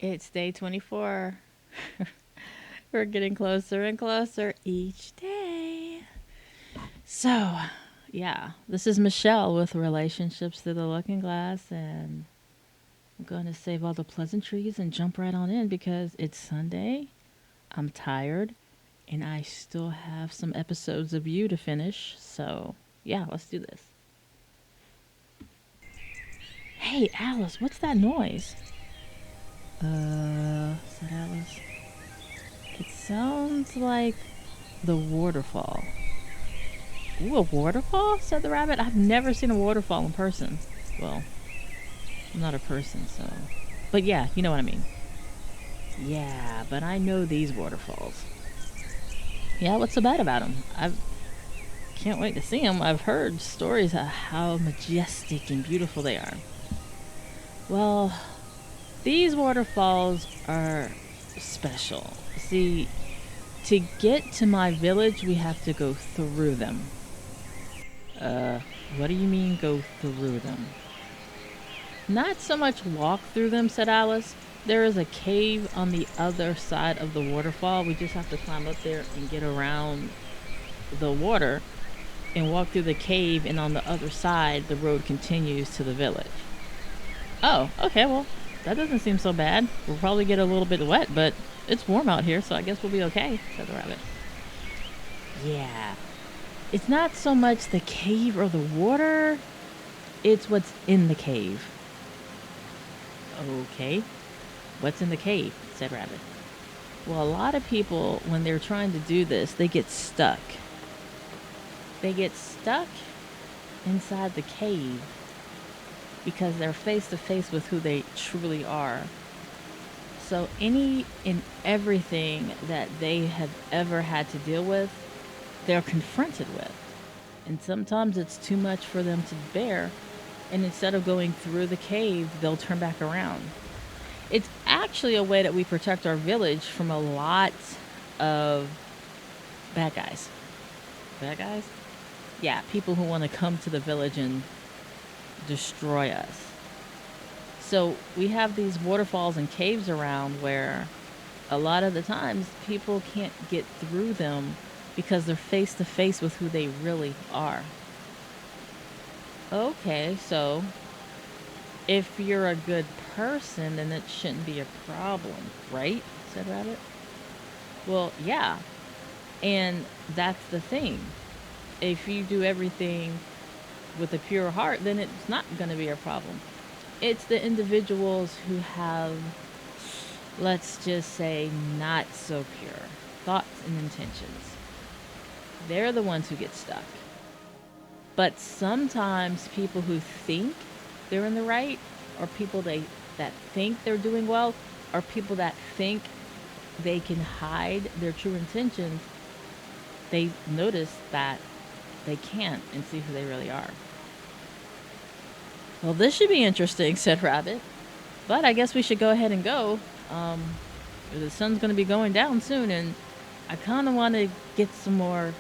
It's day 24. We're getting closer and closer each day. So, yeah, this is Michelle with Relationships Through the Looking Glass, and I'm going to save all the pleasantries and jump right on in because it's Sunday. I'm tired, and I still have some episodes of you to finish. So, yeah, let's do this. Hey, Alice, what's that noise? Said Alice. It sounds like the waterfall. Ooh, a waterfall? Said the rabbit. I've never seen a waterfall in person. Well, I'm not a person, so. But yeah, you know what I mean. Yeah, but I know these waterfalls. Yeah, what's so bad about them? I can't wait to see them. I've heard stories of how majestic and beautiful they are. Well, these waterfalls are special. See, to get to my village, we have to go through them. What do you mean go through them? Not so much walk through them, said Alice. There is a cave on the other side of the waterfall. We just have to climb up there and get around the water and walk through the cave, and on the other side, the road continues to the village. Oh, okay, well, that doesn't seem so bad. We'll probably get a little bit wet, but it's warm out here, so I guess we'll be okay, said the rabbit. Yeah. It's not so much the cave or the water, it's what's in the cave. Okay. What's in the cave? Said Rabbit. Well, a lot of people, when they're trying to do this, they get stuck. They get stuck inside the cave because they're face to face with who they truly are. So, any and everything that they have ever had to deal with, they're confronted with. And sometimes it's too much for them to bear. And instead of going through the cave, they'll turn back around. It's actually a way that we protect our village from a lot of bad guys. Bad guys? Yeah, people who want to come to the village and destroy us. So we have these waterfalls and caves around where a lot of the times people can't get through them because they're face to face with who they really are. Okay, so if you're a good person, then it shouldn't be a problem, right? Said Rabbit. Well, yeah. And that's the thing. If you do everything with a pure heart, then it's not going to be a problem. It's the individuals who have, let's just say, not so pure thoughts and intentions. They're the ones who get stuck. But sometimes people who think they're in the right, or people that think they're doing well, or people that think they can hide their true intentions, they notice that they can't and see who they really are. Well, this should be interesting, said Rabbit. But I guess we should go ahead and go. The sun's going to be going down soon, and I kind of want to get some more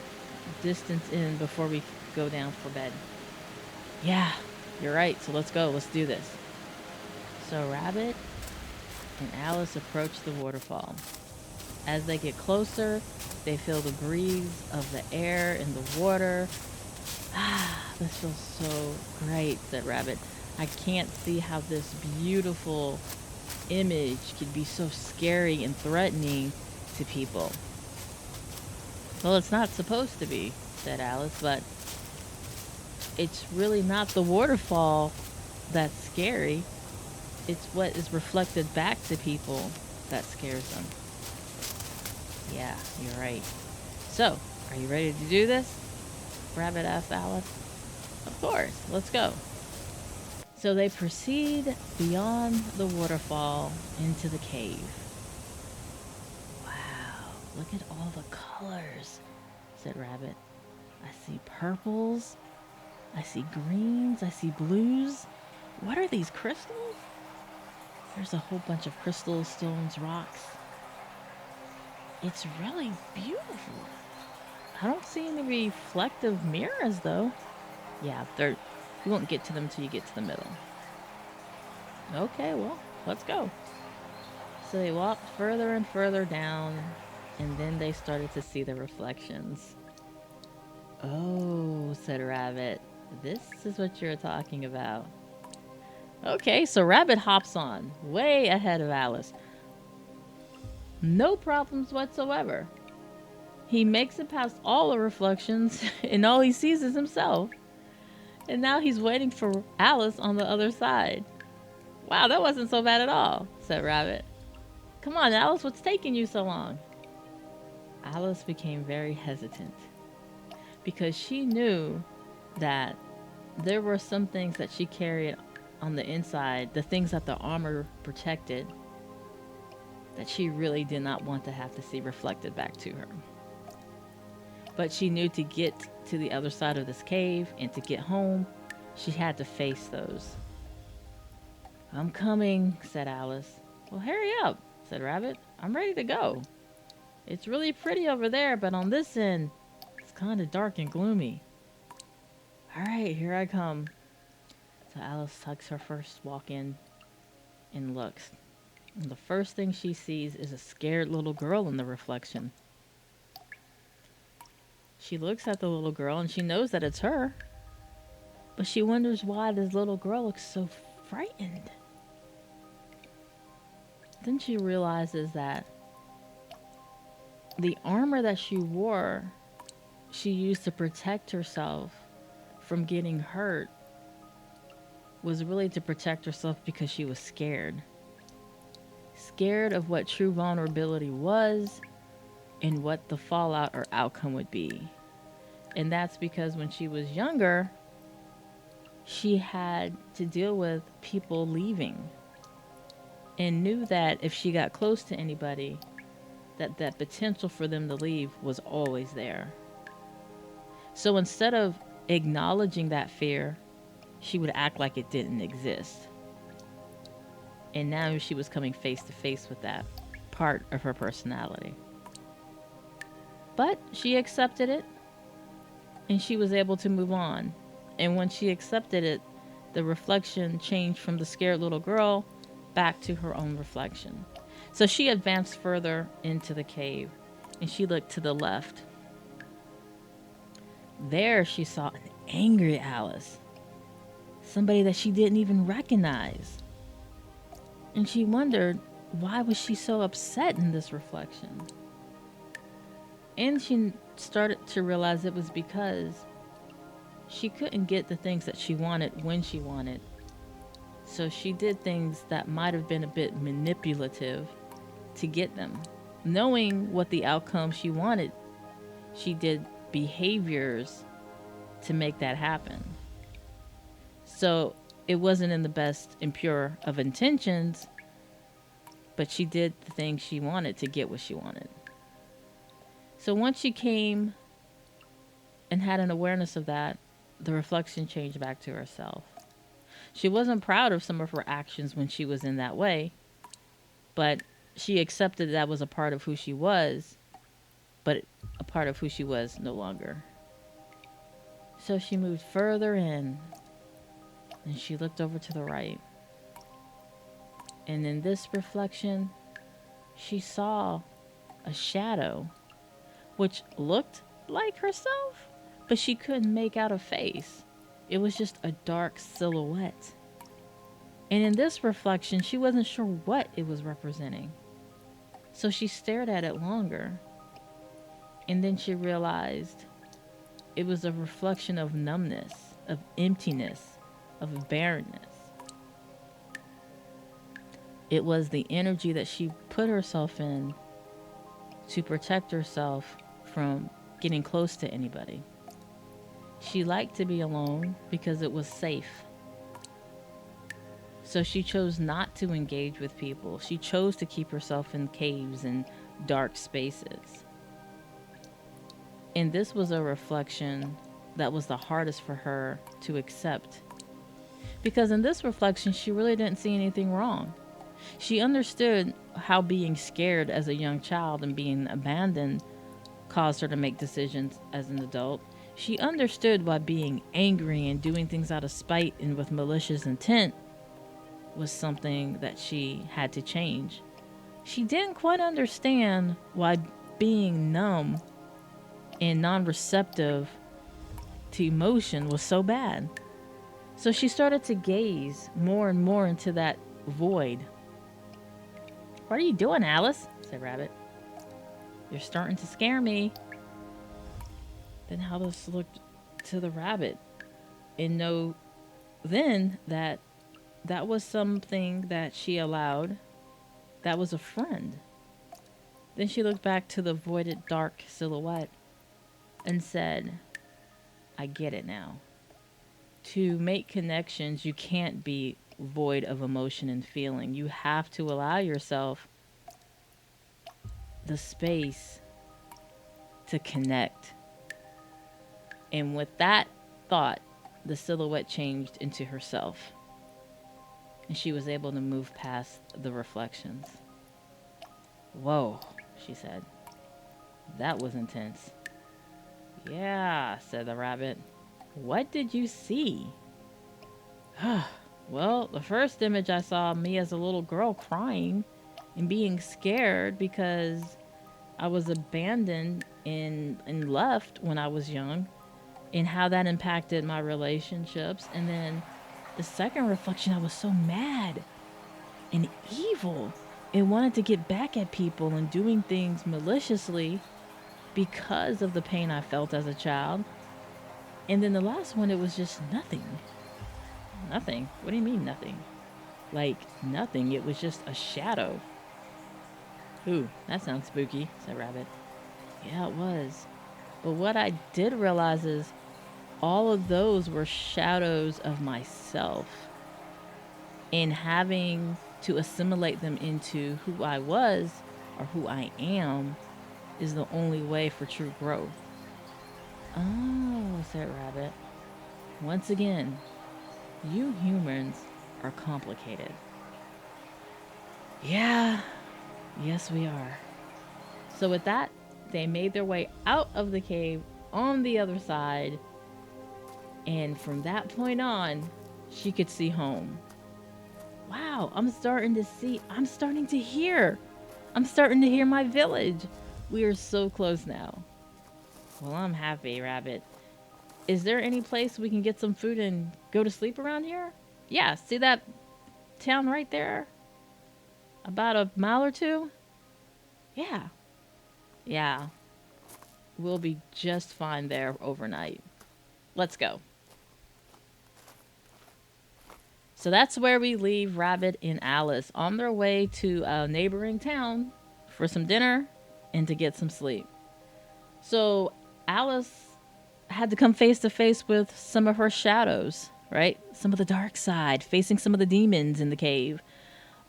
distance in before we go down for bed. Yeah, you're right. So let's go. Let's do this. So Rabbit and Alice approach the waterfall. As they get closer, they feel the breeze of the air and the water. Ah, this feels so great, said Rabbit. I can't see how this beautiful image could be so scary and threatening to people. Well, it's not supposed to be, said Alice, but it's really not the waterfall that's scary. It's what is reflected back to people that scares them. Yeah, you're right. So, are you ready to do this? Rabbit asked Alice. Of course, let's go. So they proceed beyond the waterfall into the cave. Wow, look at all the colors, said Rabbit. I see purples, I see greens, I see blues. What are these crystals? There's a whole bunch of crystals, stones, rocks. It's really beautiful. I don't see any reflective mirrors, though. Yeah, you won't get to them until you get to the middle. Okay, well, let's go. So they walked further and further down, and then they started to see the reflections. Oh, said Rabbit. This is what you're talking about. Okay, so Rabbit hops on, way ahead of Alice. No problems whatsoever. He makes it past all the reflections, and all he sees is himself. And now he's waiting for Alice on the other side. Wow, that wasn't so bad at all, said Rabbit. Come on, Alice, what's taking you so long? Alice became very hesitant because she knew that there were some things that she carried on the inside, the things that the armor protected, that she really did not want to have to see reflected back to her. But she knew to get to the other side of this cave and to get home, she had to face those. I'm coming, said Alice. Well, hurry up, said Rabbit. I'm ready to go. It's really pretty over there, but on this end, it's kind of dark and gloomy. All right, here I come. So Alice tucks her first walk in and looks. And the first thing she sees is a scared little girl in the reflection. She looks at the little girl and she knows that it's her. But she wonders why this little girl looks so frightened. Then she realizes that the armor that she wore, she used to protect herself from getting hurt, was really to protect herself because she was scared. Scared of what true vulnerability was and what the fallout or outcome would be. And that's because when she was younger, she had to deal with people leaving and knew that if she got close to anybody, that potential for them to leave was always there. So instead of acknowledging that fear, she would act like it didn't exist. And now she was coming face to face with that part of her personality. But she accepted it, and she was able to move on. And when she accepted it, the reflection changed from the scared little girl back to her own reflection. So she advanced further into the cave, and she looked to the left. There she saw an angry Alice, somebody that she didn't even recognize. And she wondered, why was she so upset in this reflection? And she started to realize it was because she couldn't get the things that she wanted when she wanted. So she did things that might have been a bit manipulative to get them. Knowing what the outcome she wanted, she did behaviors to make that happen. So it wasn't in the best and pure of intentions, but she did the things she wanted to get what she wanted. So once she came and had an awareness of that, the reflection changed back to herself. She wasn't proud of some of her actions when she was in that way, but she accepted that was a part of who she was, but a part of who she was no longer. So she moved further in, and she looked over to the right. And in this reflection, she saw a shadow, which looked like herself, but she couldn't make out a face. It was just a dark silhouette. And in this reflection, she wasn't sure what it was representing. So she stared at it longer. And then she realized it was a reflection of numbness, of emptiness, of barrenness. It was the energy that she put herself in to protect herself from getting close to anybody. She liked to be alone because it was safe. So she chose not to engage with people. She chose to keep herself in caves and dark spaces. And this was a reflection that was the hardest for her to accept. Because in this reflection, she really didn't see anything wrong. She understood how being scared as a young child and being abandoned caused her to make decisions as an adult. She understood why being angry and doing things out of spite and with malicious intent was something that she had to change. She didn't quite understand why being numb and non receptive to emotion was so bad. So she started to gaze more and more into that void. What are you doing, Alice? Said Rabbit. You're starting to scare me. Then Alice looked to the rabbit and know then that that was something that she allowed that was a friend. Then she looked back to the voided dark silhouette and said, I get it now. To make connections, you can't be void of emotion and feeling. You have to allow yourself the space to connect. And with that thought, the silhouette changed into herself. And she was able to move past the reflections. Whoa, she said. That was intense. Yeah, said the rabbit. What did you see? Well, the first image I saw me as a little girl crying and being scared because I was abandoned and left when I was young, and how that impacted my relationships. And then the second reflection, I was so mad and evil and wanted to get back at people and doing things maliciously because of the pain I felt as a child. And then the last one, it was just nothing. Nothing. What do you mean nothing? Like nothing. It was just a shadow. Ooh, that sounds spooky, said Rabbit. Yeah, it was. But what I did realize is all of those were shadows of myself. And having to assimilate them into who I was or who I am is the only way for true growth. Oh, said Rabbit. Once again, you humans are complicated. Yeah, yes, we are. So, with that, they made their way out of the cave on the other side. And from that point on, she could see home. Wow, I'm starting to hear. I'm starting to hear my village. We are so close now. Well, I'm happy, Rabbit. Is there any place we can get some food and go to sleep around here? Yeah, see that town right there? About a mile or two? Yeah. Yeah. We'll be just fine there overnight. Let's go. So that's where we leave Rabbit and Alice on their way to a neighboring town for some dinner and to get some sleep. So Alice had to come face to face with some of her shadows, right? Some of the dark side, facing some of the demons in the cave.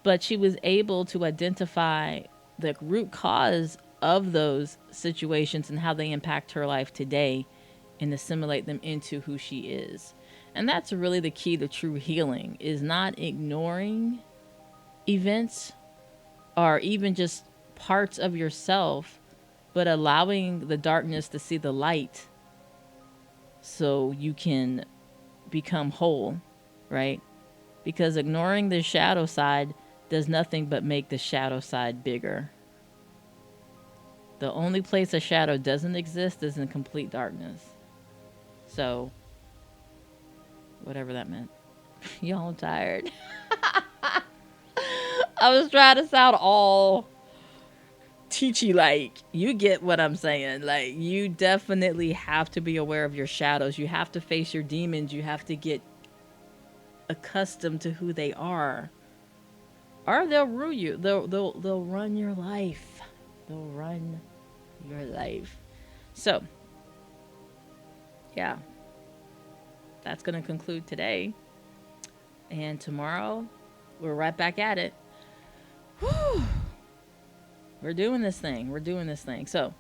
But she was able to identify the root cause of those situations and how they impact her life today and assimilate them into who she is. And that's really the key to true healing, is not ignoring events or even just parts of yourself, but allowing the darkness to see the light so you can become whole, right? Because ignoring the shadow side does nothing but make the shadow side bigger. The only place a shadow doesn't exist is in complete darkness. So, whatever that meant. Y'all, I'm tired. I was trying to sound all teachy like. You get what I'm saying. Like, you definitely have to be aware of your shadows. You have to face your demons. You have to get accustomed to who they are. Or they'll rule you. They'll run your life. They'll run your life. So, yeah. That's going to conclude today. And tomorrow, we're right back at it. Whew. We're doing this thing. We're doing this thing. So,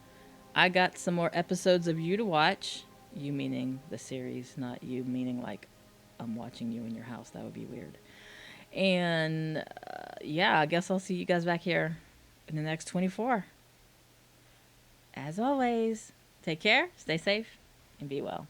I got some more episodes of you to watch. You meaning the series, not you meaning like I'm watching you in your house. That would be weird. And yeah, I guess I'll see you guys back here in the next 24. As always, take care, stay safe, and be well.